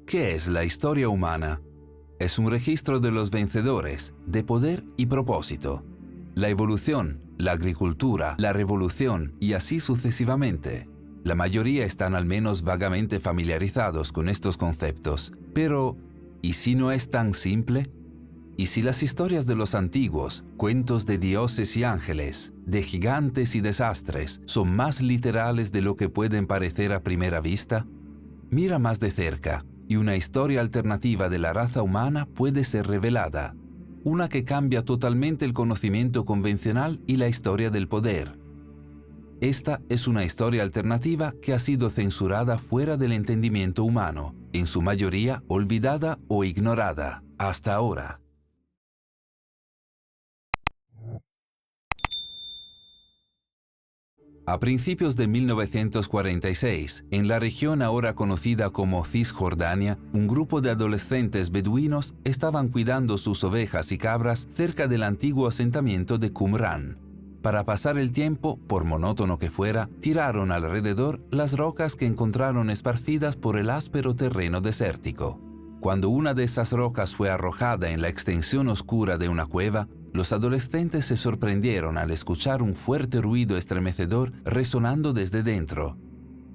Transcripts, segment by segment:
¿Qué es la historia humana? Es un registro de los vencedores, de poder y propósito. La evolución, la agricultura, la revolución y así sucesivamente. La mayoría están al menos vagamente familiarizados con estos conceptos. Pero, ¿y si no es tan simple? ¿Y si las historias de los antiguos, cuentos de dioses y ángeles, de gigantes y desastres, son más literales de lo que pueden parecer a primera vista? Mira más de cerca, y una historia alternativa de la raza humana puede ser revelada. Una que cambia totalmente el conocimiento convencional y la historia del poder. Esta es una historia alternativa que ha sido censurada fuera del entendimiento humano, en su mayoría olvidada o ignorada, hasta ahora. A principios de 1946, en la región ahora conocida como Cisjordania, un grupo de adolescentes beduinos estaban cuidando sus ovejas y cabras cerca del antiguo asentamiento de Qumran. Para pasar el tiempo, por monótono que fuera, tiraron alrededor las rocas que encontraron esparcidas por el áspero terreno desértico. Cuando una de esas rocas fue arrojada en la extensión oscura de una cueva, los adolescentes se sorprendieron al escuchar un fuerte ruido estremecedor resonando desde dentro.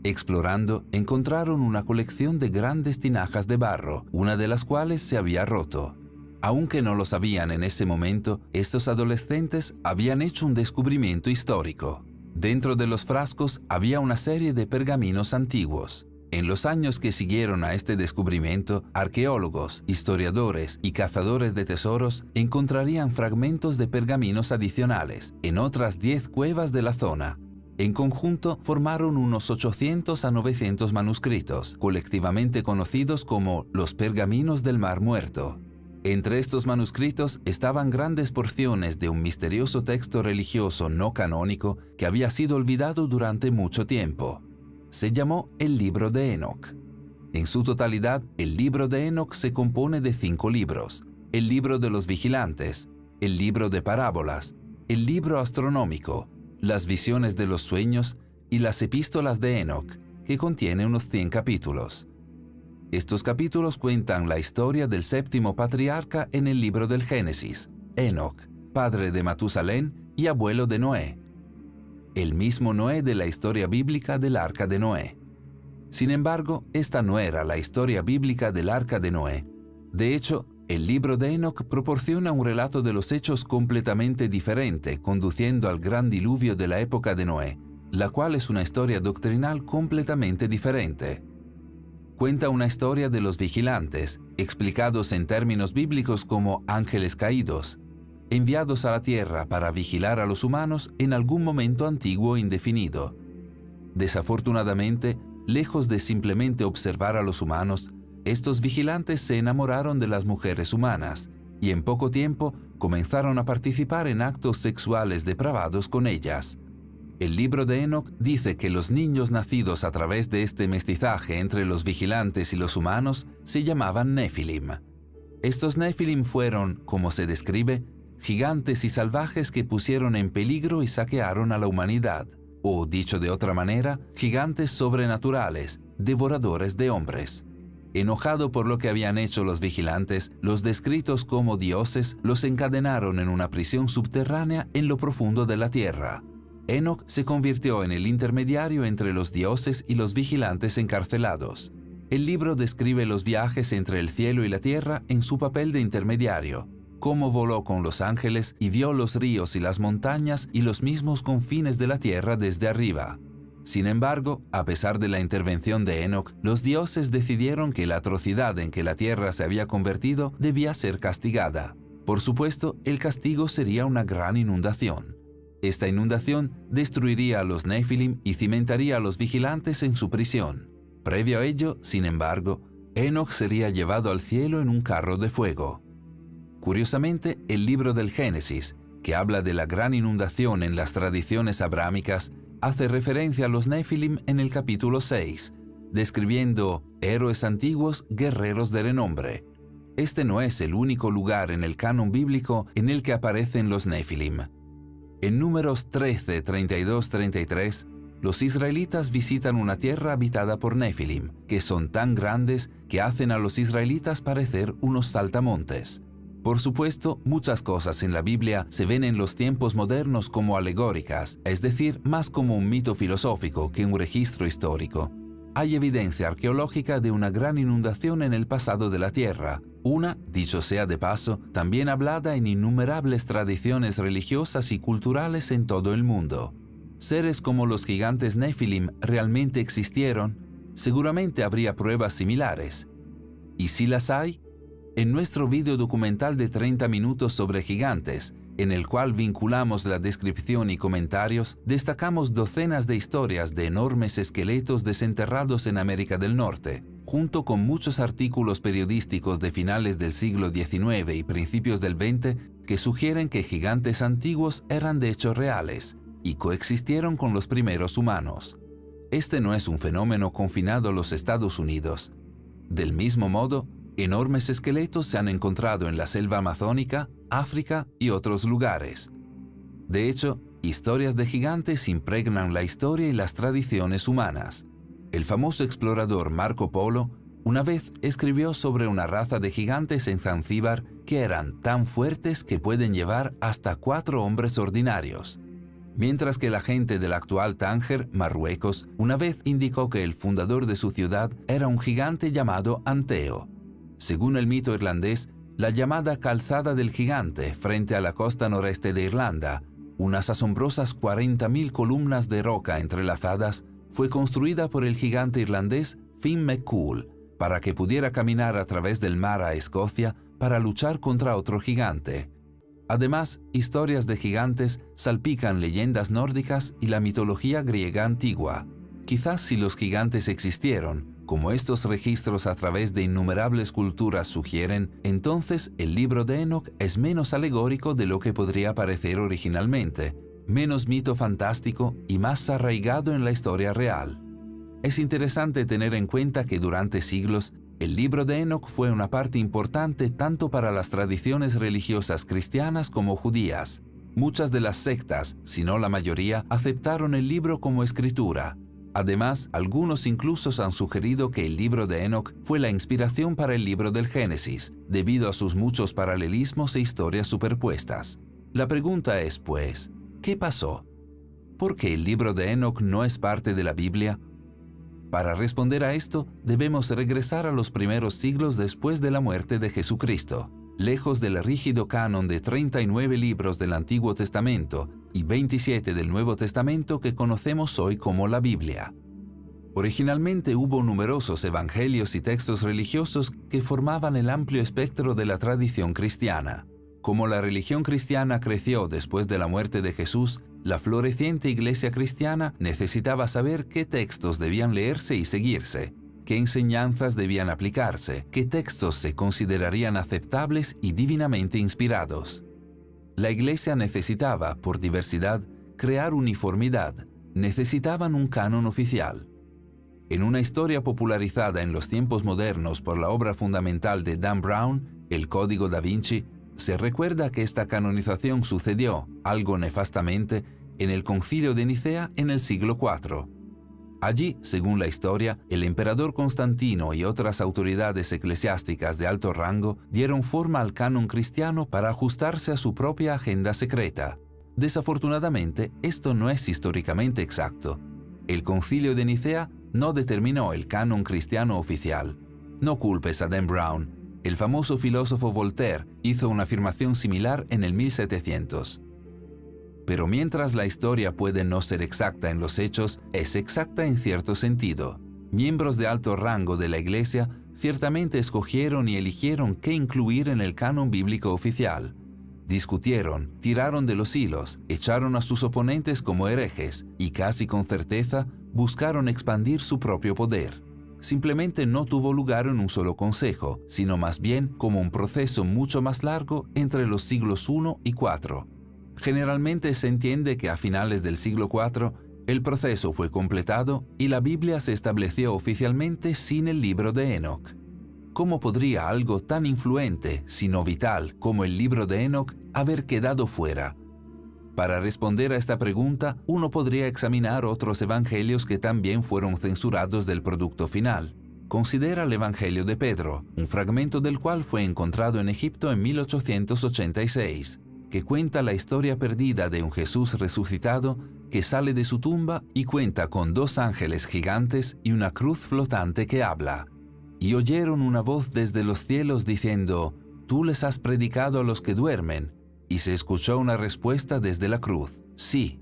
Explorando, encontraron una colección de grandes tinajas de barro, una de las cuales se había roto. Aunque no lo sabían en ese momento, estos adolescentes habían hecho un descubrimiento histórico. Dentro de los frascos había una serie de pergaminos antiguos. En los años que siguieron a este descubrimiento, arqueólogos, historiadores y cazadores de tesoros encontrarían fragmentos de pergaminos adicionales en otras 10 cuevas de la zona. En conjunto, formaron unos 800 a 900 manuscritos, colectivamente conocidos como los pergaminos del Mar Muerto. Entre estos manuscritos estaban grandes porciones de un misterioso texto religioso no canónico que había sido olvidado durante mucho tiempo. Se llamó el Libro de Enoc. En su totalidad, el Libro de Enoc se compone de 5 libros: el Libro de los Vigilantes, el Libro de Parábolas, el Libro Astronómico, las Visiones de los Sueños y las Epístolas de Enoc, que contiene unos 100 capítulos. Estos capítulos cuentan la historia del séptimo patriarca en el libro del Génesis, Enoc, padre de Matusalén y abuelo de Noé. El mismo Noé de la historia bíblica del Arca de Noé. Sin embargo, esta no era la historia bíblica del Arca de Noé. De hecho, el libro de Enoc proporciona un relato de los hechos completamente diferente, conduciendo al gran diluvio de la época de Noé, la cual es una historia doctrinal completamente diferente. Cuenta una historia de los vigilantes, explicados en términos bíblicos como ángeles caídos, enviados a la tierra para vigilar a los humanos en algún momento antiguo e indefinido. Desafortunadamente, lejos de simplemente observar a los humanos, estos vigilantes se enamoraron de las mujeres humanas y en poco tiempo comenzaron a participar en actos sexuales depravados con ellas. El libro de Enoc dice que los niños nacidos a través de este mestizaje entre los vigilantes y los humanos se llamaban Nefilim. Estos Nefilim fueron, como se describe, gigantes y salvajes que pusieron en peligro y saquearon a la humanidad, o dicho de otra manera, gigantes sobrenaturales, devoradores de hombres. Enojado por lo que habían hecho los vigilantes, los descritos como dioses los encadenaron en una prisión subterránea en lo profundo de la tierra. Enoc se convirtió en el intermediario entre los dioses y los vigilantes encarcelados. El libro describe los viajes entre el cielo y la tierra en su papel de intermediario, cómo voló con los ángeles y vio los ríos y las montañas y los mismos confines de la tierra desde arriba. Sin embargo, a pesar de la intervención de Enoc, los dioses decidieron que la atrocidad en que la tierra se había convertido debía ser castigada. Por supuesto, el castigo sería una gran inundación. Esta inundación destruiría a los Nefilim y cimentaría a los vigilantes en su prisión. Previo a ello, sin embargo, Enoc sería llevado al cielo en un carro de fuego. Curiosamente, el libro del Génesis, que habla de la gran inundación en las tradiciones abrámicas, hace referencia a los Nefilim en el capítulo 6, describiendo héroes antiguos, guerreros de renombre. Este no es el único lugar en el canon bíblico en el que aparecen los Nefilim. En Números 13, 32, 33, los israelitas visitan una tierra habitada por Nefilim, que son tan grandes que hacen a los israelitas parecer unos saltamontes. Por supuesto, muchas cosas en la Biblia se ven en los tiempos modernos como alegóricas, es decir, más como un mito filosófico que un registro histórico. Hay evidencia arqueológica de una gran inundación en el pasado de la Tierra, una, dicho sea de paso, también hablada en innumerables tradiciones religiosas y culturales en todo el mundo. ¿Seres como los gigantes Nefilim realmente existieron? Seguramente habría pruebas similares. ¿Y si las hay? En nuestro video documental de 30 minutos sobre gigantes, en el cual vinculamos la descripción y comentarios, destacamos docenas de historias de enormes esqueletos desenterrados en América del Norte, junto con muchos artículos periodísticos de finales del siglo XIX y principios del XX que sugieren que gigantes antiguos eran de hecho reales y coexistieron con los primeros humanos. Este no es un fenómeno confinado a los Estados Unidos. Del mismo modo, enormes esqueletos se han encontrado en la selva amazónica, África y otros lugares. De hecho, historias de gigantes impregnan la historia y las tradiciones humanas. El famoso explorador Marco Polo una vez escribió sobre una raza de gigantes en Zanzíbar que eran tan fuertes que pueden llevar hasta 4 hombres ordinarios. Mientras que la gente del actual Tánger, Marruecos, una vez indicó que el fundador de su ciudad era un gigante llamado Anteo. Según el mito irlandés, la llamada Calzada del Gigante frente a la costa noreste de Irlanda, unas asombrosas 40.000 columnas de roca entrelazadas, fue construida por el gigante irlandés Finn McCool para que pudiera caminar a través del mar a Escocia para luchar contra otro gigante. Además, historias de gigantes salpican leyendas nórdicas y la mitología griega antigua. Quizás si los gigantes existieron, como estos registros a través de innumerables culturas sugieren, entonces el libro de Enoc es menos alegórico de lo que podría parecer originalmente, menos mito fantástico y más arraigado en la historia real. Es interesante tener en cuenta que durante siglos, el libro de Enoc fue una parte importante tanto para las tradiciones religiosas cristianas como judías. Muchas de las sectas, si no la mayoría, aceptaron el libro como escritura. Además, algunos incluso han sugerido que el libro de Enoc fue la inspiración para el libro del Génesis, debido a sus muchos paralelismos e historias superpuestas. La pregunta es, pues, ¿qué pasó? ¿Por qué el libro de Enoc no es parte de la Biblia? Para responder a esto, debemos regresar a los primeros siglos después de la muerte de Jesucristo, lejos del rígido canon de 39 libros del Antiguo Testamento y 27 del Nuevo Testamento que conocemos hoy como la Biblia. Originalmente hubo numerosos evangelios y textos religiosos que formaban el amplio espectro de la tradición cristiana. Como la religión cristiana creció después de la muerte de Jesús, la floreciente iglesia cristiana necesitaba saber qué textos debían leerse y seguirse, qué enseñanzas debían aplicarse, qué textos se considerarían aceptables y divinamente inspirados. La iglesia necesitaba, por diversidad, crear uniformidad, necesitaban un canon oficial. En una historia popularizada en los tiempos modernos por la obra fundamental de Dan Brown, El Código da Vinci, se recuerda que esta canonización sucedió, algo nefastamente, en el Concilio de Nicea en el siglo IV. Allí, según la historia, el emperador Constantino y otras autoridades eclesiásticas de alto rango dieron forma al canon cristiano para ajustarse a su propia agenda secreta. Desafortunadamente, esto no es históricamente exacto. El Concilio de Nicea no determinó el canon cristiano oficial. No culpes a Dan Brown. El famoso filósofo Voltaire hizo una afirmación similar en el 1700. Pero mientras la historia puede no ser exacta en los hechos, es exacta en cierto sentido. Miembros de alto rango de la Iglesia ciertamente escogieron y eligieron qué incluir en el canon bíblico oficial. Discutieron, tiraron de los hilos, echaron a sus oponentes como herejes y casi con certeza buscaron expandir su propio poder. Simplemente no tuvo lugar en un solo consejo, sino más bien como un proceso mucho más largo entre los siglos I y IV. Generalmente se entiende que a finales del siglo IV, el proceso fue completado y la Biblia se estableció oficialmente sin el libro de Enoc. ¿Cómo podría algo tan influente, sino vital, como el libro de Enoc, haber quedado fuera? Para responder a esta pregunta, uno podría examinar otros evangelios que también fueron censurados del producto final. Considera el Evangelio de Pedro, un fragmento del cual fue encontrado en Egipto en 1886, que cuenta la historia perdida de un Jesús resucitado que sale de su tumba y cuenta con 2 ángeles gigantes y una cruz flotante que habla. Y oyeron una voz desde los cielos diciendo: «Tú les has predicado a los que duermen». Y se escuchó una respuesta desde la cruz: «Sí».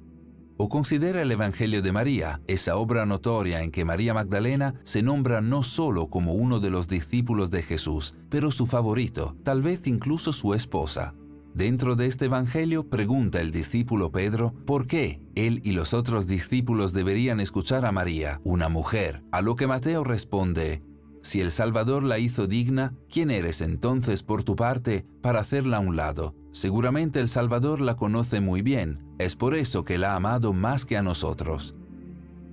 O considera el Evangelio de María, esa obra notoria en que María Magdalena se nombra no solo como uno de los discípulos de Jesús, pero su favorito, tal vez incluso su esposa. Dentro de este Evangelio pregunta el discípulo Pedro por qué él y los otros discípulos deberían escuchar a María, una mujer, a lo que Mateo responde: «Si el Salvador la hizo digna, ¿quién eres entonces por tu parte para hacerla a un lado? Seguramente el Salvador la conoce muy bien, es por eso que la ha amado más que a nosotros».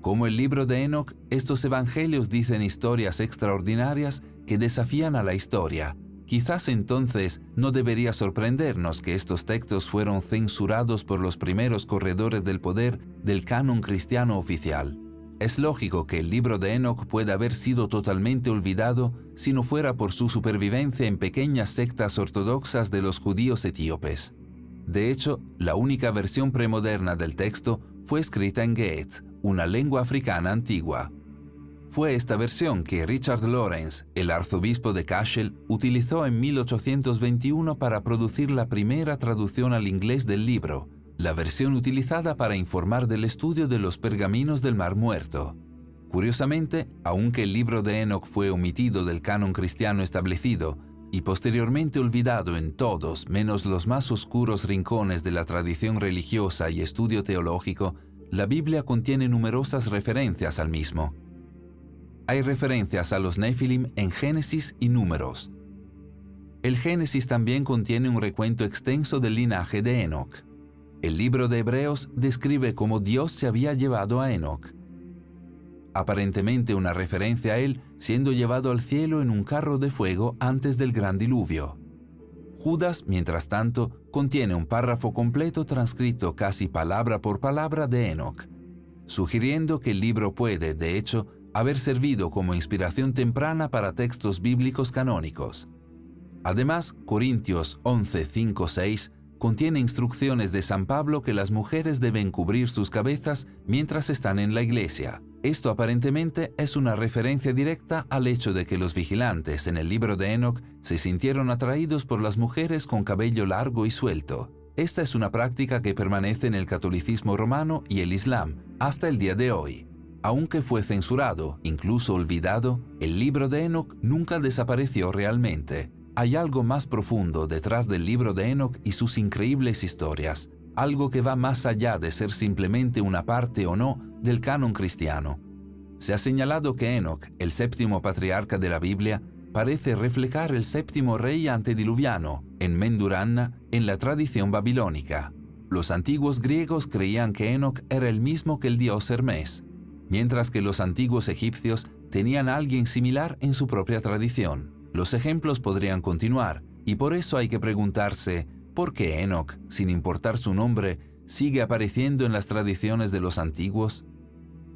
Como el libro de Enoc, estos evangelios dicen historias extraordinarias que desafían a la historia. Quizás entonces no debería sorprendernos que estos textos fueron censurados por los primeros corredores del poder del canon cristiano oficial. Es lógico que el libro de Enoc pueda haber sido totalmente olvidado si no fuera por su supervivencia en pequeñas sectas ortodoxas de los judíos etíopes. De hecho, la única versión premoderna del texto fue escrita en Ge'ez, una lengua africana antigua. Fue esta versión que Richard Lawrence, el arzobispo de Cashel, utilizó en 1821 para producir la primera traducción al inglés del libro, la versión utilizada para informar del estudio de los pergaminos del Mar Muerto. Curiosamente, aunque el libro de Enoc fue omitido del canon cristiano establecido y posteriormente olvidado en todos menos los más oscuros rincones de la tradición religiosa y estudio teológico, la Biblia contiene numerosas referencias al mismo. Hay referencias a los Nefilim en Génesis y Números. El Génesis también contiene un recuento extenso del linaje de Enoc. El libro de Hebreos describe cómo Dios se había llevado a Enoc. Aparentemente una referencia a él siendo llevado al cielo en un carro de fuego antes del gran diluvio. Judas, mientras tanto, contiene un párrafo completo transcrito casi palabra por palabra de Enoc, sugiriendo que el libro puede, de hecho, haber servido como inspiración temprana para textos bíblicos canónicos. Además, Corintios 11, 5, 6 contiene instrucciones de San Pablo que las mujeres deben cubrir sus cabezas mientras están en la iglesia. Esto aparentemente es una referencia directa al hecho de que los vigilantes en el libro de Enoc se sintieron atraídos por las mujeres con cabello largo y suelto. Esta es una práctica que permanece en el catolicismo romano y el islam hasta el día de hoy. Aunque fue censurado, incluso olvidado, el libro de Enoc nunca desapareció realmente. Hay algo más profundo detrás del libro de Enoc y sus increíbles historias, algo que va más allá de ser simplemente una parte o no del canon cristiano. Se ha señalado que Enoc, el séptimo patriarca de la Biblia, parece reflejar el séptimo rey antediluviano, Enmenduranna, en la tradición babilónica. Los antiguos griegos creían que Enoc era el mismo que el dios Hermes, mientras que los antiguos egipcios tenían a alguien similar en su propia tradición. Los ejemplos podrían continuar, y por eso hay que preguntarse, ¿por qué Enoc, sin importar su nombre, sigue apareciendo en las tradiciones de los antiguos?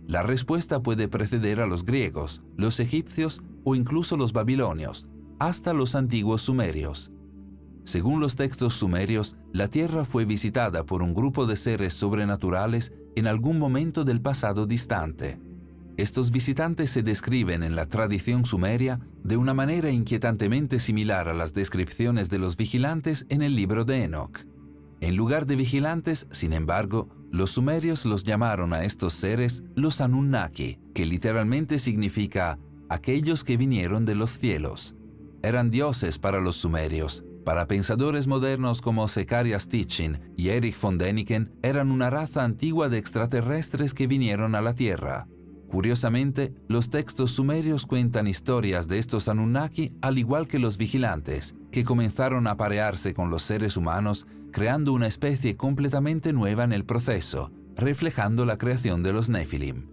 La respuesta puede preceder a los griegos, los egipcios o incluso los babilonios, hasta los antiguos sumerios. Según los textos sumerios, la tierra fue visitada por un grupo de seres sobrenaturales en algún momento del pasado distante. Estos visitantes se describen en la tradición sumeria de una manera inquietantemente similar a las descripciones de los vigilantes en el libro de Enoc. En lugar de vigilantes, sin embargo, los sumerios los llamaron a estos seres los Anunnaki, que literalmente significa aquellos que vinieron de los cielos. Eran dioses para los sumerios. Para pensadores modernos como Zecharia Sitchin y Erich von Däniken, eran una raza antigua de extraterrestres que vinieron a la Tierra. Curiosamente, los textos sumerios cuentan historias de estos Anunnaki al igual que los vigilantes, que comenzaron a aparearse con los seres humanos, creando una especie completamente nueva en el proceso, reflejando la creación de los Nefilim.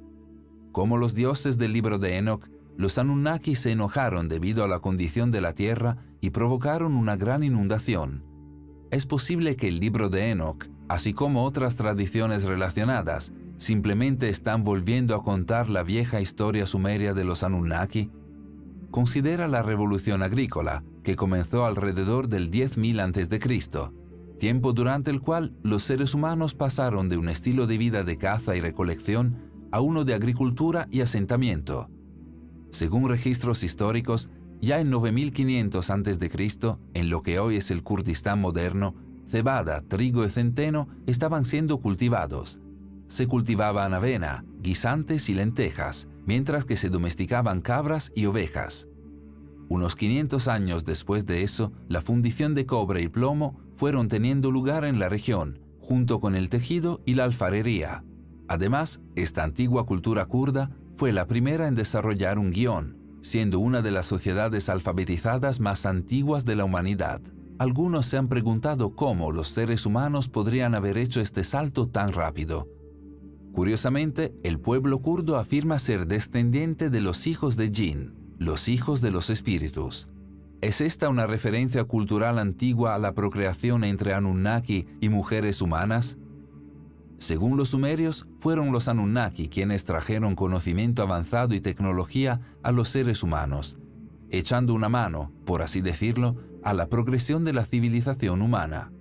Como los dioses del libro de Enoc, los Anunnaki se enojaron debido a la condición de la tierra y provocaron una gran inundación. Es posible que el libro de Enoc, así como otras tradiciones relacionadas, simplemente están volviendo a contar la vieja historia sumeria de los Anunnaki? Considera la revolución agrícola, que comenzó alrededor del 10.000 a.C., tiempo durante el cual los seres humanos pasaron de un estilo de vida de caza y recolección a uno de agricultura y asentamiento. Según registros históricos, ya en 9500 a.C., en lo que hoy es el Kurdistán moderno, cebada, trigo y centeno estaban siendo cultivados. Se cultivaban avena, guisantes y lentejas, mientras que se domesticaban cabras y ovejas. Unos 500 años después de eso, la fundición de cobre y plomo fueron teniendo lugar en la región, junto con el tejido y la alfarería. Además, esta antigua cultura kurda fue la primera en desarrollar un guión, siendo una de las sociedades alfabetizadas más antiguas de la humanidad. Algunos se han preguntado cómo los seres humanos podrían haber hecho este salto tan rápido. Curiosamente, el pueblo kurdo afirma ser descendiente de los hijos de Jinn, los hijos de los espíritus. ¿Es esta una referencia cultural antigua a la procreación entre Anunnaki y mujeres humanas? Según los sumerios, fueron los Anunnaki quienes trajeron conocimiento avanzado y tecnología a los seres humanos, echando una mano, por así decirlo, a la progresión de la civilización humana.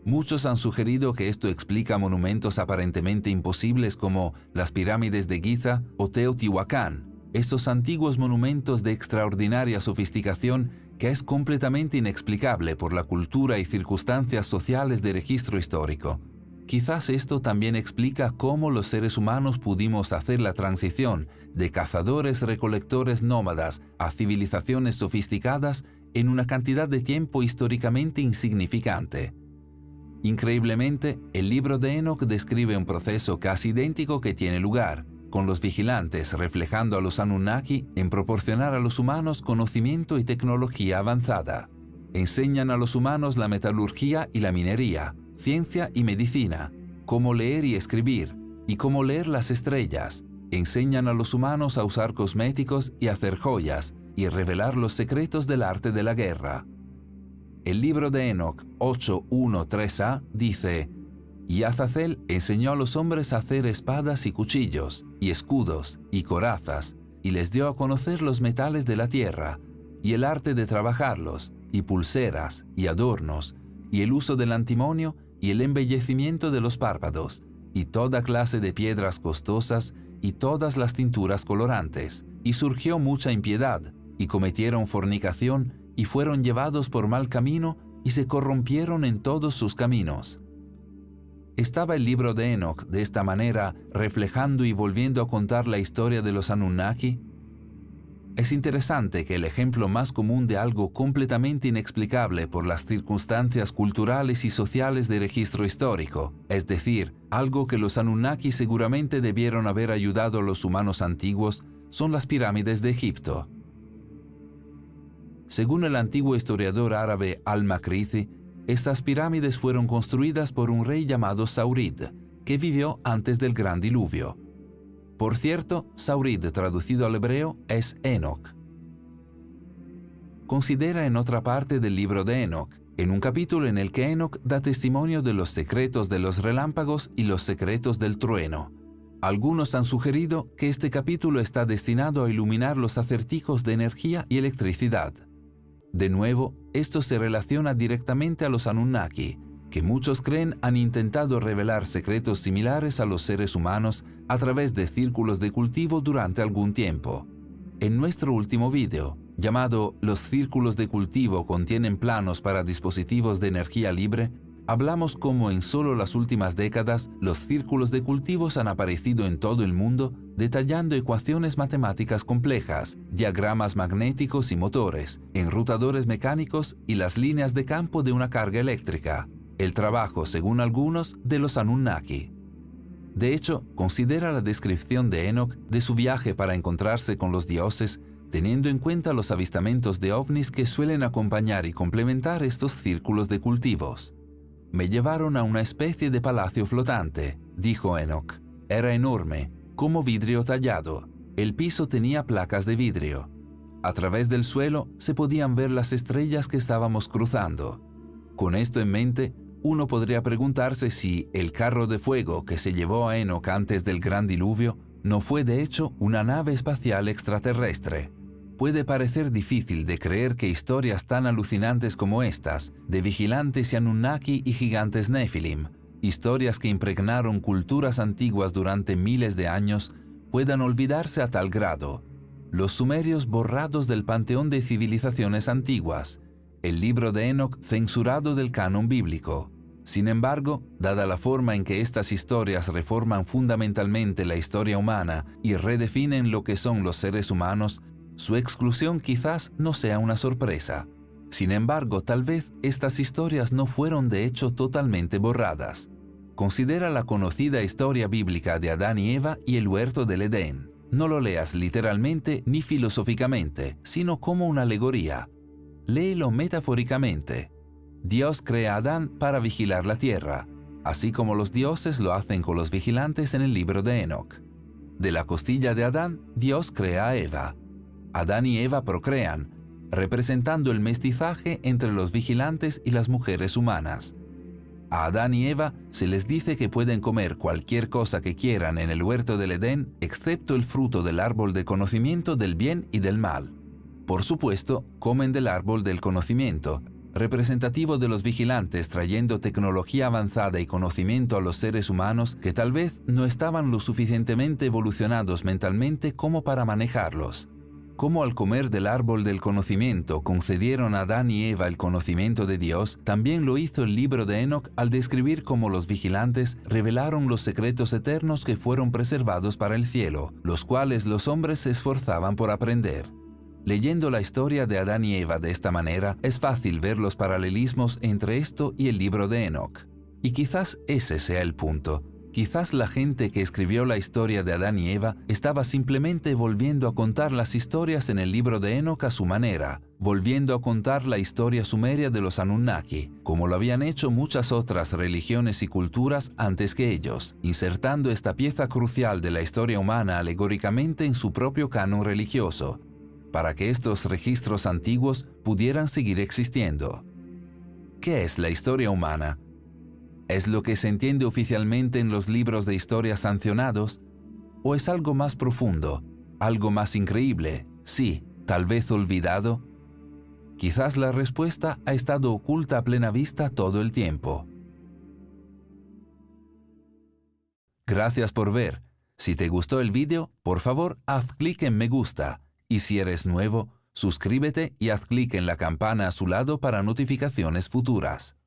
Muchos han sugerido que esto explica monumentos aparentemente imposibles como las pirámides de Giza o Teotihuacán, estos antiguos monumentos de extraordinaria sofisticación que es completamente inexplicable por la cultura y circunstancias sociales de registro histórico. Quizás esto también explica cómo los seres humanos pudimos hacer la transición de cazadores-recolectores nómadas a civilizaciones sofisticadas en una cantidad de tiempo históricamente insignificante. Increíblemente, el libro de Enoch describe un proceso casi idéntico que tiene lugar, con los vigilantes reflejando a los Anunnaki en proporcionar a los humanos conocimiento y tecnología avanzada. Enseñan a los humanos la metalurgia y la minería, ciencia y medicina, cómo leer y escribir, y cómo leer las estrellas. Enseñan a los humanos a usar cosméticos y hacer joyas, y revelar los secretos del arte de la guerra. El libro de Enoch 8.1.3a dice: «Y Azazel enseñó a los hombres a hacer espadas y cuchillos, y escudos, y corazas, y les dio a conocer los metales de la tierra, y el arte de trabajarlos, y pulseras, y adornos, y el uso del antimonio, y el embellecimiento de los párpados, y toda clase de piedras costosas, y todas las tinturas colorantes. Y surgió mucha impiedad, y cometieron fornicación, y fueron llevados por mal camino, y se corrompieron en todos sus caminos». ¿Estaba el libro de Enoch de esta manera reflejando y volviendo a contar la historia de los Anunnaki? Es interesante que el ejemplo más común de algo completamente inexplicable por las circunstancias culturales y sociales de registro histórico, es decir, algo que los Anunnaki seguramente debieron haber ayudado a los humanos antiguos, son las pirámides de Egipto. Según el antiguo historiador árabe Al-Makrizi, estas pirámides fueron construidas por un rey llamado Saurid, que vivió antes del gran diluvio. Por cierto, Saurid traducido al hebreo es Enoch. Considera en otra parte del libro de Enoch, en un capítulo en el que Enoch da testimonio de los secretos de los relámpagos y los secretos del trueno. Algunos han sugerido que este capítulo está destinado a iluminar los acertijos de energía y electricidad. De nuevo, esto se relaciona directamente a los Anunnaki, que muchos creen han intentado revelar secretos similares a los seres humanos a través de círculos de cultivo durante algún tiempo. En nuestro último vídeo, llamado «Los círculos de cultivo contienen planos para dispositivos de energía libre», hablamos cómo en solo las últimas décadas los círculos de cultivos han aparecido en todo el mundo, detallando ecuaciones matemáticas complejas, diagramas magnéticos y motores, enrutadores mecánicos y las líneas de campo de una carga eléctrica, el trabajo, según algunos, de los Anunnaki. De hecho, considera la descripción de Enoch de su viaje para encontrarse con los dioses, teniendo en cuenta los avistamientos de ovnis que suelen acompañar y complementar estos círculos de cultivos. «Me llevaron a una especie de palacio flotante», dijo Enoch. «Era enorme, como vidrio tallado. El piso tenía placas de vidrio. A través del suelo se podían ver las estrellas que estábamos cruzando. Con esto en mente, Uno podría preguntarse si el carro de fuego que se llevó a Enoc antes del gran diluvio no fue de hecho una nave espacial extraterrestre. Puede parecer difícil de creer que historias tan alucinantes como estas, de vigilantes y Anunnaki y gigantes Nephilim, historias que impregnaron culturas antiguas durante miles de años, puedan olvidarse a tal grado. Los sumerios borrados del panteón de civilizaciones antiguas, el libro de Enoc censurado del canon bíblico. Sin embargo, dada la forma en que estas historias reforman fundamentalmente la historia humana y redefinen lo que son los seres humanos, su exclusión quizás no sea una sorpresa. Sin embargo, tal vez estas historias no fueron de hecho totalmente borradas. Considera la conocida historia bíblica de Adán y Eva y el huerto del Edén. No lo leas literalmente ni filosóficamente, sino como una alegoría. Léelo metafóricamente. Dios crea a Adán para vigilar la tierra, así como los dioses lo hacen con los vigilantes en el libro de Enoc. De la costilla de Adán, Dios crea a Eva. Adán y Eva procrean, representando el mestizaje entre los vigilantes y las mujeres humanas. A Adán y Eva se les dice que pueden comer cualquier cosa que quieran en el huerto del Edén, excepto el fruto del árbol de conocimiento del bien y del mal. Por supuesto, comen del árbol del conocimiento, representativo de los vigilantes trayendo tecnología avanzada y conocimiento a los seres humanos que tal vez no estaban lo suficientemente evolucionados mentalmente como para manejarlos. Como al comer del árbol del conocimiento concedieron a Adán y Eva el conocimiento de Dios, también lo hizo el libro de Enoc al describir cómo los vigilantes revelaron los secretos eternos que fueron preservados para el cielo, los cuales los hombres se esforzaban por aprender. Leyendo la historia de Adán y Eva de esta manera, es fácil ver los paralelismos entre esto y el libro de Enoc. Y quizás ese sea el punto. Quizás la gente que escribió la historia de Adán y Eva estaba simplemente volviendo a contar las historias en el libro de Enoc a su manera, volviendo a contar la historia sumeria de los Anunnaki, como lo habían hecho muchas otras religiones y culturas antes que ellos, insertando esta pieza crucial de la historia humana alegóricamente en su propio canon religioso, para que estos registros antiguos pudieran seguir existiendo. ¿Qué es la historia humana? ¿Es lo que se entiende oficialmente en los libros de historia sancionados? ¿O es algo más profundo, algo más increíble, sí, tal vez olvidado? Quizás la respuesta ha estado oculta a plena vista todo el tiempo. Gracias por ver. Si te gustó el vídeo, por favor, haz clic en me gusta. Y si eres nuevo, suscríbete y haz clic en la campana a su lado para notificaciones futuras.